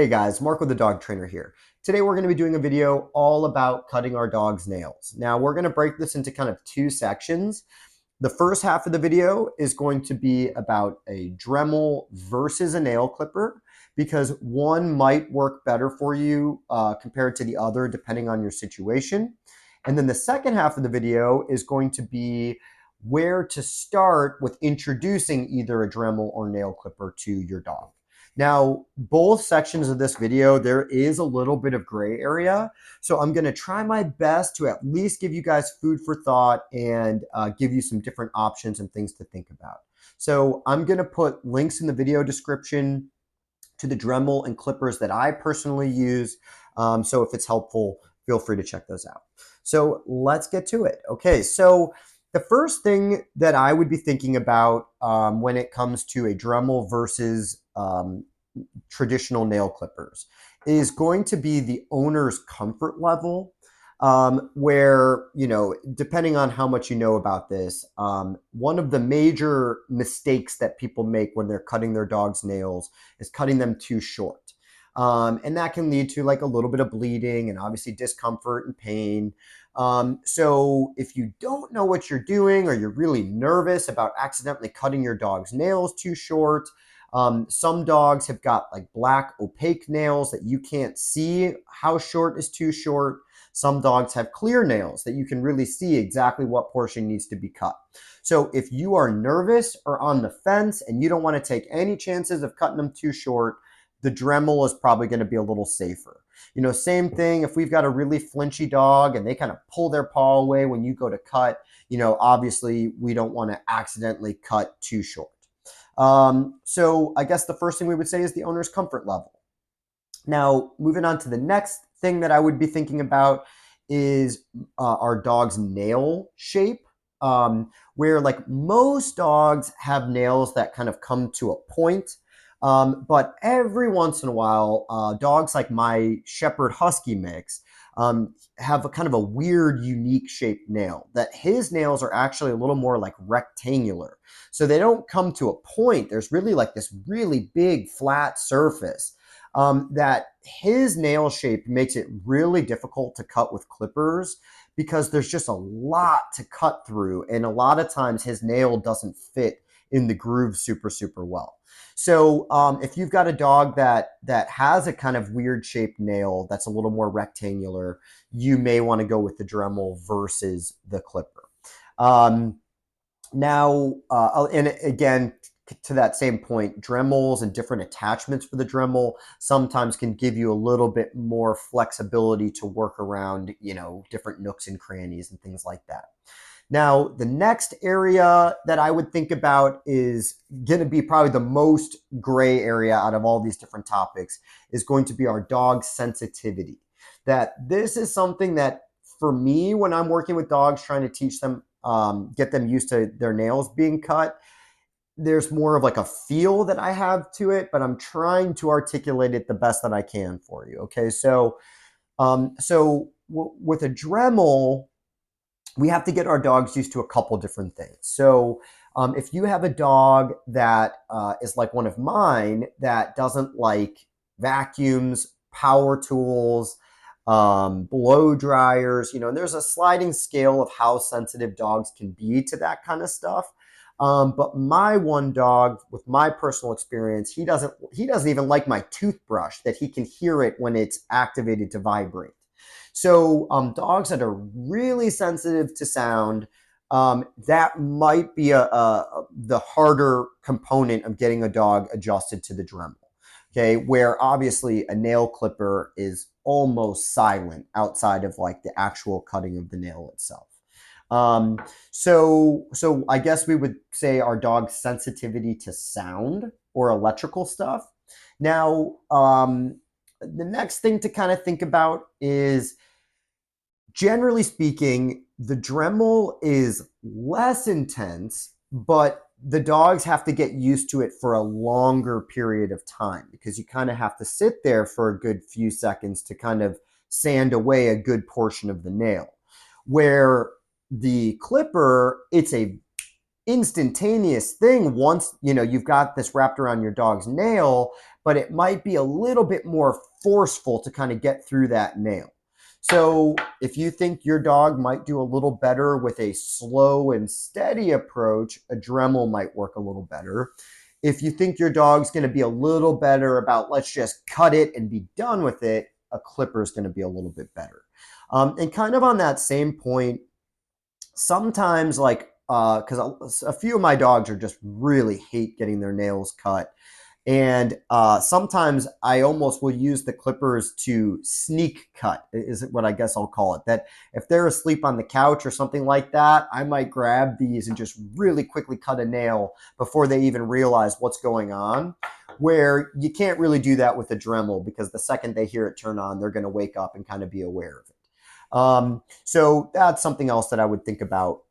Hey guys, Mark with the Dog Trainer here. Today we're going to be doing a video all about cutting our dog's nails. Now we're going to break this into kind of two sections. The first half of the video is going to be about a Dremel versus a nail clipper because one might work better for you compared to the other depending on your situation. And then the second half of the video is going to be where to start with introducing either a Dremel or nail clipper to your dog. Now, both sections of this video, there is a little bit of gray area. So I'm going to try my best to at least give you guys food for thought and give you some different options and things to think about. So I'm going to put links in the video description to the Dremel and clippers that I personally use. So if it's helpful, feel free to check those out. So let's get to it. Okay, so the first thing that I would be thinking about when it comes to a Dremel versus traditional nail clippers is going to be the owner's comfort level, where, you know, depending on how much you know about this, one of the major mistakes that people make when they're cutting their dog's nails is cutting them too short. And that can lead to like a little bit of bleeding and obviously discomfort and pain. So if you don't know what you're doing or you're really nervous about accidentally cutting your dog's nails too short, some dogs have got like black opaque nails that you can't see how short is too short. Some dogs have clear nails that you can really see exactly what portion needs to be cut. So if you are nervous or on the fence and you don't want to take any chances of cutting them too short, the Dremel is probably going to be a little safer. You know, same thing if we've got a really flinchy dog and they kind of pull their paw away when you go to cut, you know, obviously we don't want to accidentally cut too short. So I guess the first thing we would say is the owner's comfort level. Now, moving on to the next thing that I would be thinking about is our dog's nail shape, where like most dogs have nails that kind of come to a point. But every once in a while, dogs like my Shepherd Husky mix have a kind of a weird, unique shaped nail that his nails are actually a little more like rectangular. So they don't come to a point. There's really like this really big flat surface that his nail shape makes it really difficult to cut with clippers because there's just a lot to cut through. And a lot of times his nail doesn't fit in the groove super well. So if you've got a dog that has a kind of weird shaped nail that's a little more rectangular, you may want to go with the Dremel versus the clipper. Now, and again, to that same point, Dremels and different attachments for the Dremel sometimes can give you a little bit more flexibility to work around, you know, different nooks and crannies and things like that. Now, the next area that I would think about is going to be probably the most gray area out of all these different topics is going to be our dog sensitivity. That this is something that for me, when I'm working with dogs, trying to teach them, get them used to their nails being cut, there's more of like a feel that I have to it, but I'm trying to articulate it the best that I can for you. Okay, so with a Dremel, we have to get our dogs used to a couple different things. So if you have a dog that is like one of mine that doesn't like vacuums, power tools, blow dryers, you know, and there's a sliding scale of how sensitive dogs can be to that kind of stuff. But my one dog, with my personal experience, he doesn't even like my toothbrush, that he can hear it when it's activated to vibrate. So dogs that are really sensitive to sound, that might be the harder component of getting a dog adjusted to the Dremel. Okay, where obviously a nail clipper is almost silent outside of like the actual cutting of the nail itself. So I guess we would say our dog's sensitivity to sound or electrical stuff. Now, the next thing to kind of think about is, generally speaking, the Dremel is less intense, but the dogs have to get used to it for a longer period of time because you kind of have to sit there for a good few seconds to kind of sand away a good portion of the nail. Where the clipper, it's a instantaneous thing once, you know, you've got this wrapped around your dog's nail, but it might be a little bit more forceful to kind of get through that nail. So if you think your dog might do a little better with a slow and steady approach, a Dremel might work a little better. If you think your dog's going to be a little better about let's just cut it and be done with it, a clipper is going to be a little bit better. And kind of on that same point, sometimes because a few of my dogs are just really hate getting their nails cut. And sometimes I almost will use the clippers to sneak cut, is what I guess I'll call it. That if they're asleep on the couch or something like that, I might grab these and just really quickly cut a nail before they even realize what's going on. Where you can't really do that with a Dremel, because the second they hear it turn on, they're going to wake up and kind of be aware of it. So that's something else that I would think about.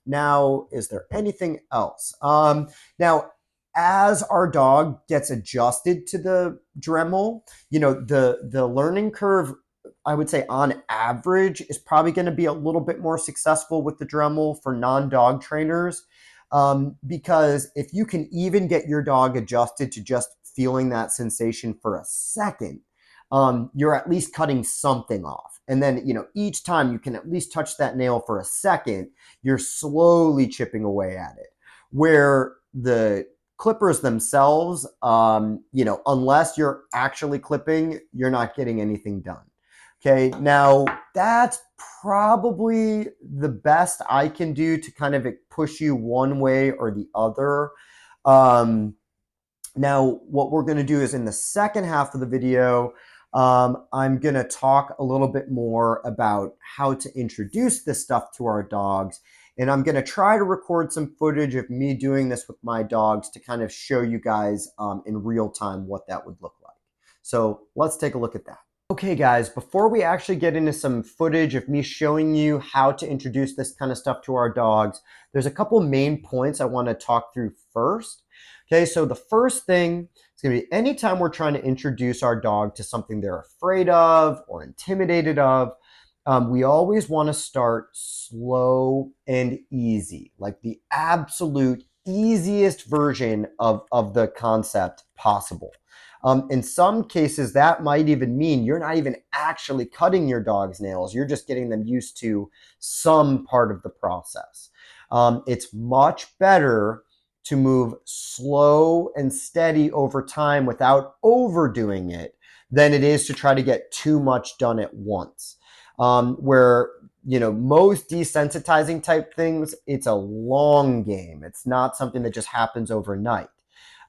Now, is there anything else? Now, as our dog gets adjusted to the Dremel, the learning curve, I would say on average, is probably going to be a little bit more successful with the Dremel for non-dog trainers. Because if you can even get your dog adjusted to just feeling that sensation for a second, you're at least cutting something off. And then, each time you can at least touch that nail for a second, you're slowly chipping away at it. Where the clippers themselves, unless you're actually clipping, you're not getting anything done. Okay, now that's probably the best I can do to kind of push you one way or the other. Now, what we're going to do is in the second half of the video, I'm going to talk a little bit more about how to introduce this stuff to our dogs. And I'm going to try to record some footage of me doing this with my dogs to kind of show you guys in real time what that would look like. So let's take a look at that. Okay, guys, before we actually get into some footage of me showing you how to introduce this kind of stuff to our dogs, there's a couple main points I want to talk through first. Okay, so the first thing is going to be anytime we're trying to introduce our dog to something they're afraid of or intimidated of, we always want to start slow and easy, like the absolute easiest version of the concept possible. In some cases, that might even mean you're not even actually cutting your dog's nails. You're just getting them used to some part of the process. It's much better to move slow and steady over time without overdoing it than it is to try to get too much done at once. Where, most desensitizing type things, it's a long game. It's not something that just happens overnight.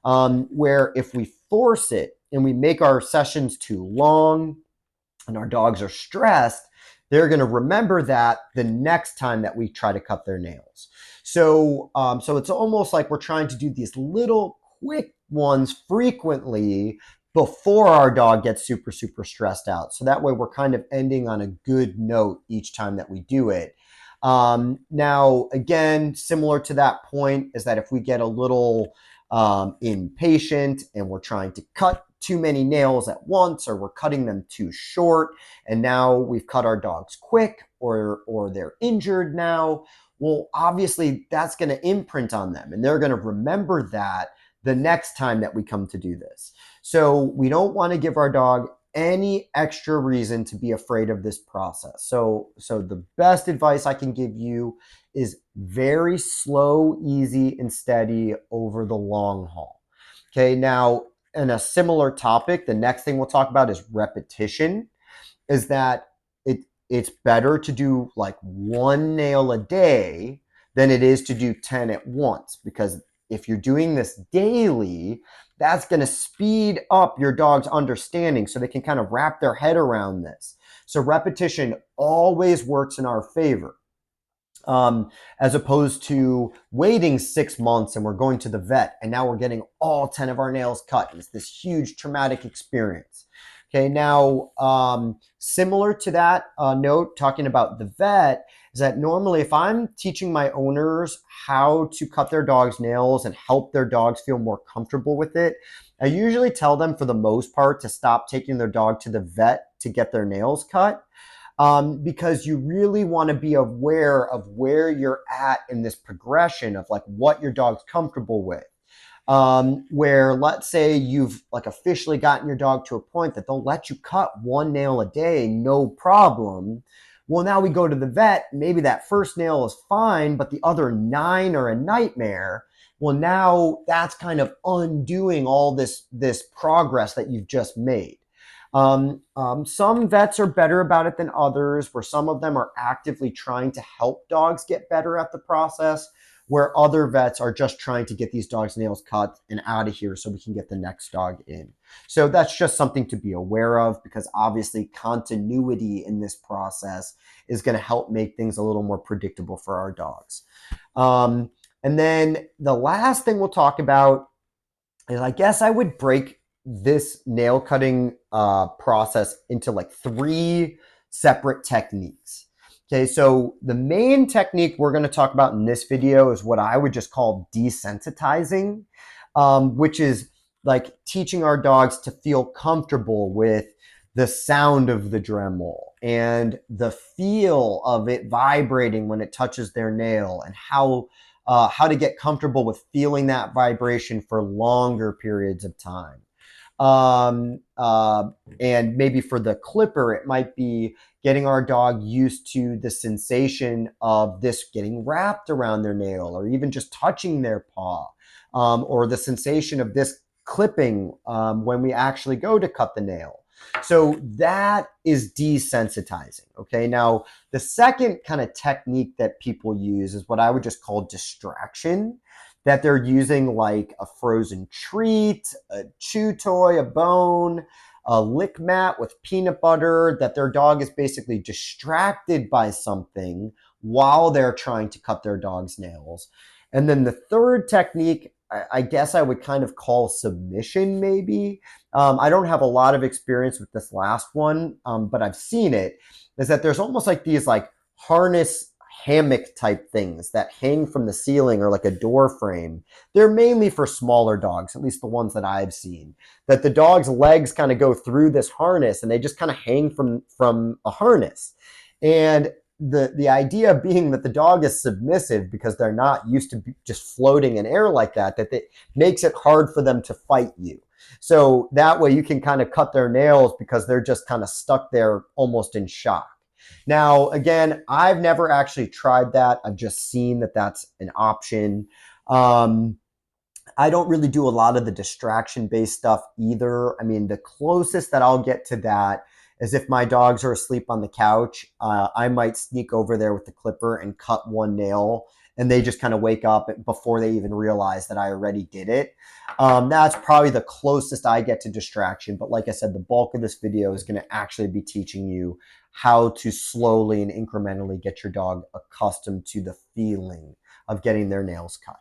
Where if we force it and we make our sessions too long and our dogs are stressed, they're going to remember that the next time that we try to cut their nails. So it's almost like we're trying to do these little quick ones frequently before our dog gets super, super stressed out. So that way we're kind of ending on a good note each time that we do it. Now, again, similar to that point is that if we get a little impatient and we're trying to cut too many nails at once, or we're cutting them too short, and now we've cut our dogs quick, or they're injured now, well, obviously that's going to imprint on them, and they're going to remember that the next time that we come to do this. So we don't want to give our dog any extra reason to be afraid of this process. So the best advice I can give you is very slow, easy, and steady over the long haul. Okay, now, in a similar topic, the next thing we'll talk about is repetition, is that it's better to do like one nail a day than it is to do 10 at once, because if you're doing this daily, that's going to speed up your dog's understanding so they can kind of wrap their head around this. So repetition always works in our favor. As opposed to waiting 6 months and we're going to the vet and now we're getting all 10 of our nails cut. It's this huge traumatic experience. Okay, now similar to that note, talking about the vet, is that normally if I'm teaching my owners how to cut their dog's nails and help their dogs feel more comfortable with it, I usually tell them for the most part to stop taking their dog to the vet to get their nails cut. Because you really want to be aware of where you're at in this progression of like what your dog's comfortable with. where let's say you've like officially gotten your dog to a point that they'll let you cut one nail a day, no problem. Well, now we go to the vet, maybe that first nail is fine, but the other 9 are a nightmare. Well, now that's kind of undoing all this progress that you've just made. Some vets are better about it than others, where some of them are actively trying to help dogs get better at the process, where other vets are just trying to get these dogs' nails cut and out of here so we can get the next dog in. So that's just something to be aware of, because obviously continuity in this process is going to help make things a little more predictable for our dogs. And then the last thing we'll talk about is, I guess I would break this nail cutting process into like 3 separate techniques. Okay, so the main technique we're going to talk about in this video is what I would just call desensitizing, which is like teaching our dogs to feel comfortable with the sound of the Dremel and the feel of it vibrating when it touches their nail, and how to get comfortable with feeling that vibration for longer periods of time. And maybe for the clipper, it might be getting our dog used to the sensation of this getting wrapped around their nail, or even just touching their paw, or the sensation of this clipping when we actually go to cut the nail. So that is desensitizing. Okay, now the second kind of technique that people use is what I would just call distraction, that they're using like a frozen treat, a chew toy, a bone, a lick mat with peanut butter, that their dog is basically distracted by something while they're trying to cut their dog's nails. And then the third technique, I guess I would kind of call submission, maybe. I don't have a lot of experience with this last one, but I've seen it, is that there's almost like these like harness hammock type things that hang from the ceiling, or like a door frame. They're mainly for smaller dogs, at least the ones that I've seen, that the dog's legs kind of go through this harness and they just kind of hang from a harness. And the idea being that the dog is submissive because they're not used to just floating in air like that it makes it hard for them to fight you. So that way you can kind of cut their nails because they're just kind of stuck there almost in shock. Now, again, I've never actually tried that. I've just seen that that's an option. I don't really do a lot of the distraction-based stuff either. I mean, the closest that I'll get to that is if my dogs are asleep on the couch, I might sneak over there with the clipper and cut one nail, and they just kind of wake up before they even realize that I already did it. That's probably the closest I get to distraction. But like I said, the bulk of this video is going to actually be teaching you how to slowly and incrementally get your dog accustomed to the feeling of getting their nails cut.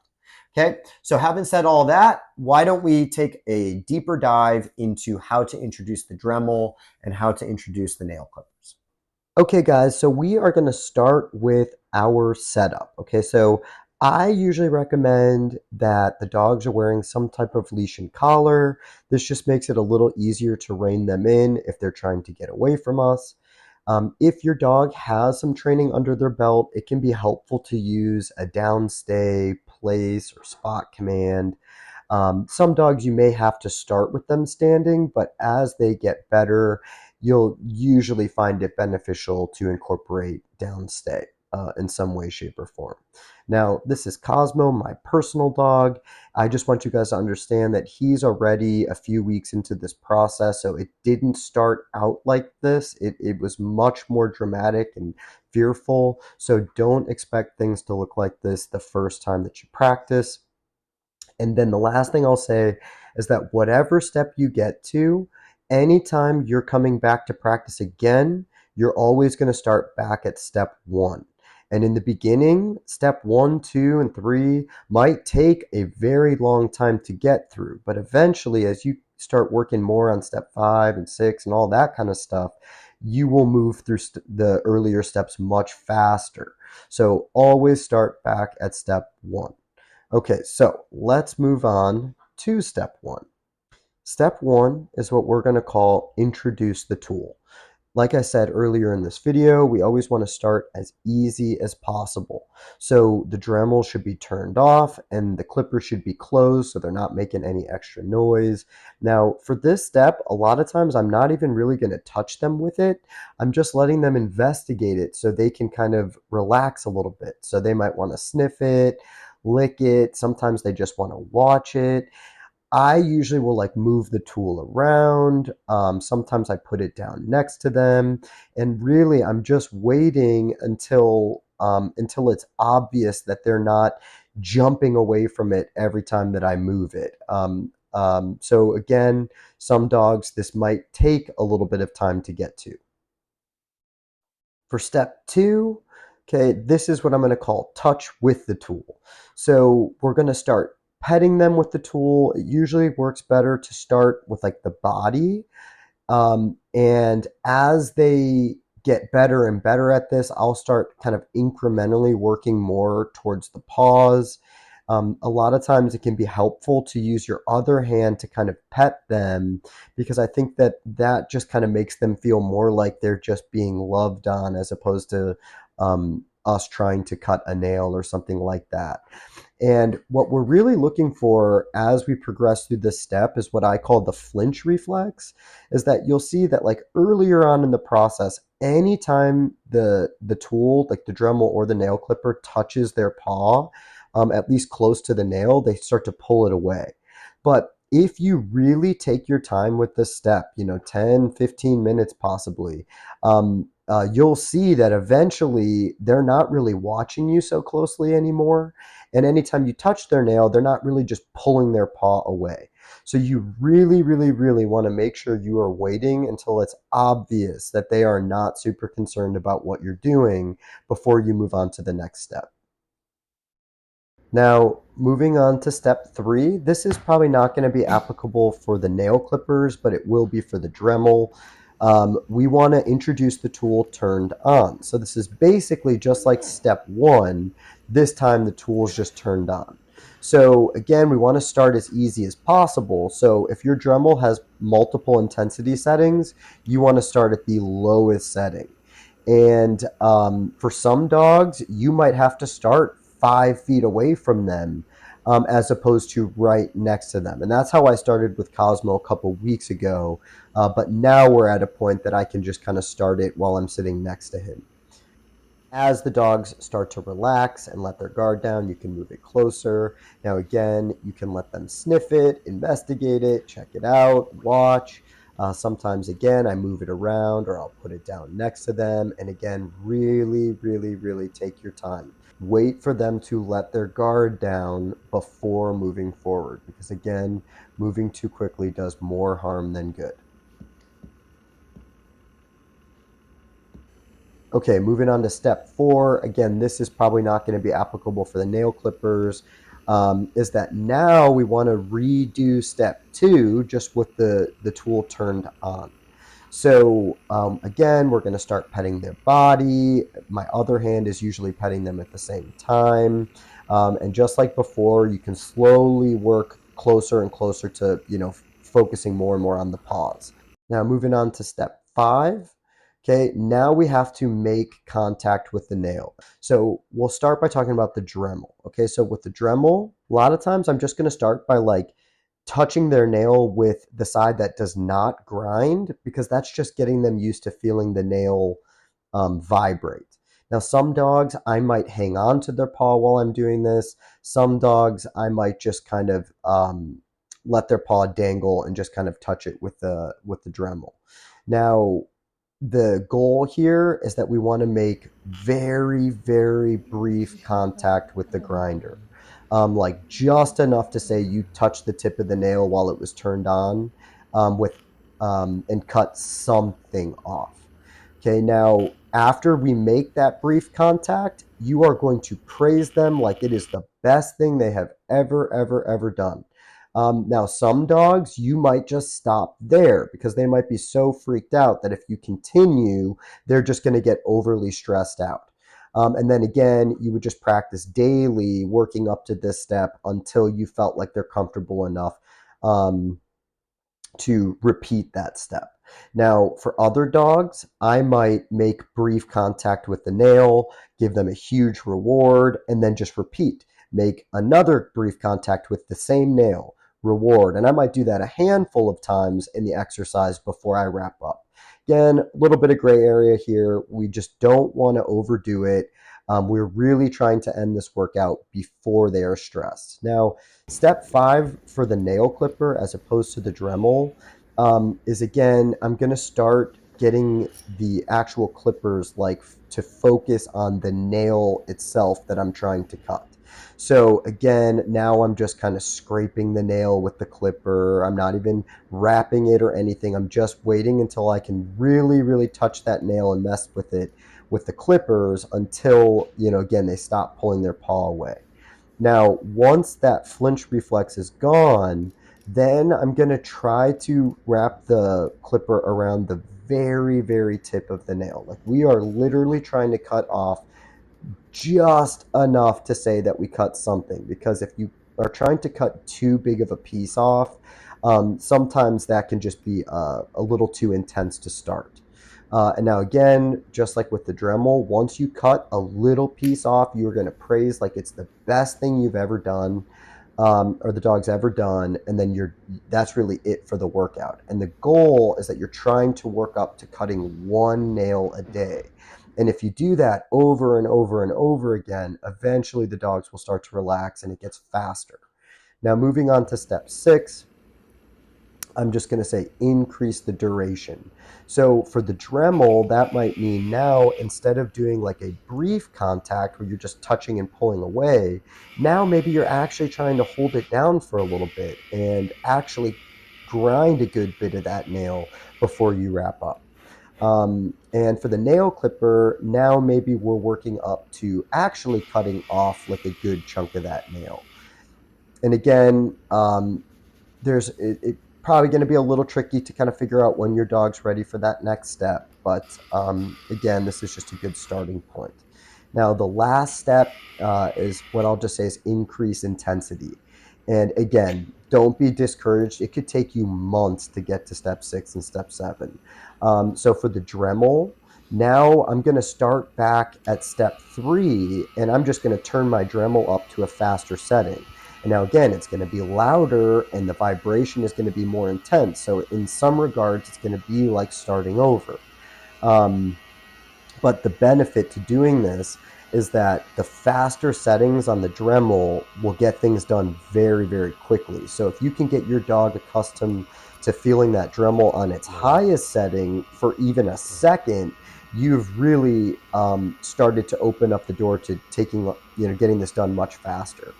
Okay, so having said all that, why don't we take a deeper dive into how to introduce the Dremel and how to introduce the nail clippers. Okay, guys, so we are going to start with our setup. Okay, so I usually recommend that the dogs are wearing some type of leash and collar. This just makes it a little easier to rein them in if they're trying to get away from us. If your dog has some training under their belt, it can be helpful to use a downstay, place, or spot command. Some dogs you may have to start with them standing, but as they get better, you'll usually find it beneficial to incorporate downstay in some way, shape, or form. Now, this is Cosmo, my personal dog. I just want you guys to understand that he's already a few weeks into this process, so it didn't start out like this. It was much more dramatic and fearful, so don't expect things to look like this the first time that you practice. And then the last thing I'll say is that whatever step you get to, anytime you're coming back to practice again, you're always going to start back at step 1. And in the beginning, step 1, 2, and 3 might take a very long time to get through. But eventually, as you start working more on step 5 and 6 and all that kind of stuff, you will move through the earlier steps much faster. So always start back at step 1. Okay, so let's move on to step 1. Step 1 is what we're going to call introduce the tool. Like I said earlier in this video, we always want to start as easy as possible. So the Dremel should be turned off and the clipper should be closed so they're not making any extra noise. Now, for this step, a lot of times I'm not even really going to touch them with it. I'm just letting them investigate it so they can kind of relax a little bit. So they might want to sniff it, lick it. Sometimes they just want to watch it. I usually will like move the tool around. Sometimes I put it down next to them, and really I'm just waiting until it's obvious that they're not jumping away from it every time that I move it. So again, some dogs this might take a little bit of time to get to. For step 2, okay, this is what I'm going to call touch with the tool. So we're going to start petting them with the tool. It usually works better to start with like the body. And as they get better and better at this, I'll start kind of incrementally working more towards the paws. A lot of times it can be helpful to use your other hand to kind of pet them, because I think that that just kind of makes them feel more like they're just being loved on, as opposed to us trying to cut a nail or something like that. And what we're really looking for as we progress through this step is what I call the flinch reflex, is that you'll see that like earlier on in the process, anytime the tool, like the Dremel or the nail clipper, touches their paw, at least close to the nail, they start to pull it away. But if you really take your time with this step, 10, 15 minutes possibly, you'll see that eventually they're not really watching you so closely anymore. And anytime you touch their nail, they're not really just pulling their paw away. So you really, really, really want to make sure you are waiting until it's obvious that they are not super concerned about what you're doing before you move on to the next step. Now, moving on to step 3, this is probably not going to be applicable for the nail clippers, but it will be for the Dremel. We want to introduce the tool turned on. So this is basically just like step 1. This time the tool is just turned on. So again, we want to start as easy as possible. So if your Dremel has multiple intensity settings, you want to start at the lowest setting. And for some dogs, you might have to start 5 feet away from them, as opposed to right next to them. And that's how I started with Cosmo a couple weeks ago. But now we're at a point that I can just kind of start it while I'm sitting next to him. As the dogs start to relax and let their guard down, you can move it closer. Now again, you can let them sniff it, investigate it, check it out, watch. Sometimes again, I move it around or I'll put it down next to them. And again, really, really, really take your time. Wait for them to let their guard down before moving forward, because again, moving too quickly does more harm than good. Okay, moving on to step 4. Again, this is probably not going to be applicable for the nail clippers. Is that now we want to redo step 2 just with the tool turned on. So again, we're going to start petting their body. My other hand is usually petting them at the same time. And just like before, you can slowly work closer and closer to, focusing more and more on the paws. Now moving on to step 5. Okay, now we have to make contact with the nail. So we'll start by talking about the Dremel. Okay, so with the Dremel, a lot of times I'm just going to start by like touching their nail with the side that does not grind, because that's just getting them used to feeling the nail vibrate. Now, some dogs, I might hang on to their paw while I'm doing this. Some dogs, I might just kind of let their paw dangle and just kind of touch it with the Dremel. Now, the goal here is that we want to make very, very brief contact with the grinder. Like just enough to say you touched the tip of the nail while it was turned on, and cut something off. Okay, now after we make that brief contact, you are going to praise them like it is the best thing they have ever, ever, ever done. Now, some dogs, you might just stop there because they might be so freaked out that if you continue, they're just going to get overly stressed out. And then again, you would just practice daily working up to this step until you felt like they're comfortable enough to repeat that step. Now, for other dogs, I might make brief contact with the nail, give them a huge reward, and then just repeat. Make another brief contact with the same nail, reward. And I might do that a handful of times in the exercise before I wrap up. Again, a little bit of gray area here. We just don't want to overdo it. We're really trying to end this workout before they are stressed. Now, step 5 for the nail clipper as opposed to the Dremel is, again, I'm going to start getting the actual clippers like to focus on the nail itself that I'm trying to cut. So again, now I'm just kind of scraping the nail with the clipper. I'm not even wrapping it or anything. I'm just waiting until I can really, really touch that nail and mess with it with the clippers until, again, they stop pulling their paw away. Now, once that flinch reflex is gone, then I'm going to try to wrap the clipper around the very, very tip of the nail. Like, we are literally trying to cut off just enough to say that we cut something, because if you are trying to cut too big of a piece off, sometimes that can just be a little too intense to start. And now again, just like with the Dremel, once you cut a little piece off, you're going to praise like it's the best thing you've ever done, or the dog's ever done, and then that's really it for the workout. And the goal is that you're trying to work up to cutting one nail a day. And if you do that over and over and over again, eventually the dogs will start to relax and it gets faster. Now, moving on to step 6, I'm just going to say increase the duration. So for the Dremel, that might mean now, instead of doing like a brief contact where you're just touching and pulling away, now maybe you're actually trying to hold it down for a little bit and actually grind a good bit of that nail before you wrap up. And for the nail clipper, now maybe we're working up to actually cutting off like a good chunk of that nail. And again, it's probably going to be a little tricky to kind of figure out when your dog's ready for that next step. But again, this is just a good starting point. Now, the last step is what I'll just say is increase intensity. And again, don't be discouraged. It could take you months to get to step 6 and step 7. So for the Dremel, now I'm going to start back at step 3, and I'm just going to turn my Dremel up to a faster setting. And now again, it's going to be louder and the vibration is going to be more intense. So in some regards, it's going to be like starting over. But the benefit to doing this is that the faster settings on the Dremel will get things done very, very quickly. So if you can get your dog accustomed to feeling that Dremel on its highest setting for even a second, you've really started to open up the door to getting this done much faster.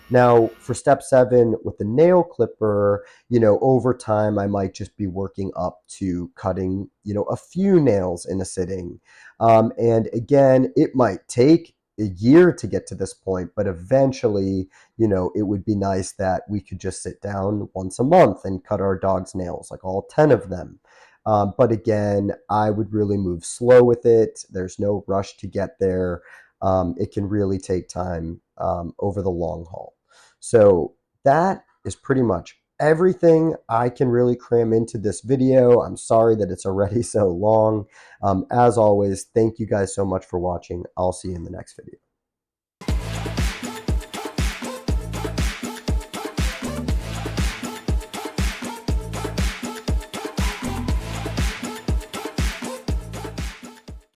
Now, for step 7 with the nail clipper, over time, I might just be working up to cutting, a few nails in a sitting. And again, it might take a year to get to this point, but eventually, it would be nice that we could just sit down once a month and cut our dog's nails, like all 10 of them. But again, I would really move slow with it. There's no rush to get there. It can really take time over the long haul. So that is pretty much everything I can really cram into this video. I'm sorry that it's already so long. As always, thank you guys so much for watching. I'll see you in the next video.